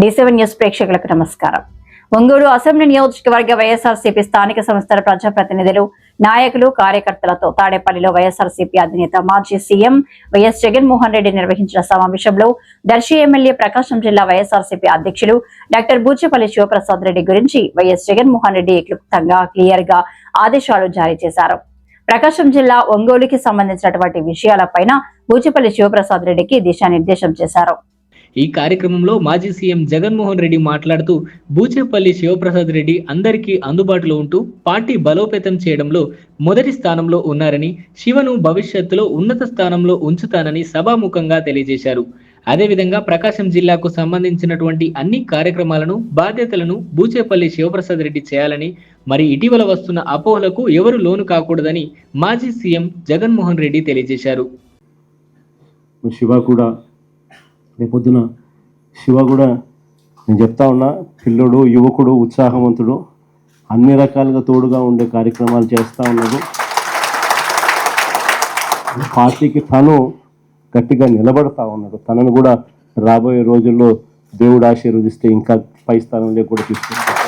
D7 news ప్రేక్షకులకు నమస్కారం. Ongole assembly నియోజకవర్గ వైఎస్ఆర్సీపీ స్థానిక సంస్థల ప్రజాప్రతినిధులు, నాయకులు, కార్యకర్తలతో తాడేపల్లిలో వైఎస్ఆర్సీపీ అధినేత మాజీ సీఎం వైఎస్ జగన్మోహన్ రెడ్డి నిర్వహించిన సమావేశంలో దర్శి ఎమ్మెల్యే ప్రకాశం జిల్లా వైఎస్ఆర్సీపీ అధ్యక్షులు డాక్టర్ బూచేపల్లి శివప్రసాద్ రెడ్డి గురించి వైఎస్ జగన్మోహన్ రెడ్డి క్లుప్తంగా క్లియర్ గా ఆదేశాలు జారీ చేశారు. ప్రకాశం జిల్లా ఒంగోలుకి సంబంధించినటువంటి విషయాలపైన బూచేపల్లి శివప్రసాద్ రెడ్డికి దిశానిర్దేశం చేశారు. ఈ కార్యక్రమంలో మాజీ సీఎం జగన్మోహన్ రెడ్డి మాట్లాడుతూ బూచేపల్లి శివప్రసాద్ రెడ్డి అందరికీ అందుబాటులో ఉంటూ పార్టీ బలోపేతం చేయడంలో మొదటి స్థానంలో ఉన్నారని, శివను భవిష్యత్తులో ఉన్నత స్థానంలో ఉంచుతానని సభాముఖంగా తెలియజేశారు. అదేవిధంగా ప్రకాశం జిల్లాకు సంబంధించినటువంటి అన్ని కార్యక్రమాలను, బాధ్యతలను బూచేపల్లి శివప్రసాద్ రెడ్డి చేయాలని, మరి ఇటీవల వస్తున్న అపోహలకు ఎవరు లోను కాకూడదని మాజీ సీఎం జగన్మోహన్ రెడ్డి తెలియజేశారు. రేపొద్దున శివ కూడా నేను చెప్తా ఉన్నా, పిల్లోడు, యువకుడు, ఉత్సాహవంతుడు, అన్ని రకాలుగా తోడుగా ఉండే కార్యక్రమాలు చేస్తూ ఉన్నాడు. పార్టీకి తను గట్టిగా నిలబడతా ఉన్నాడు. తనను కూడా రాబోయే రోజుల్లో దేవుడు ఆశీర్వదిస్తే ఇంకా పై స్థానంలో కూడా తీసుకుంటాడు.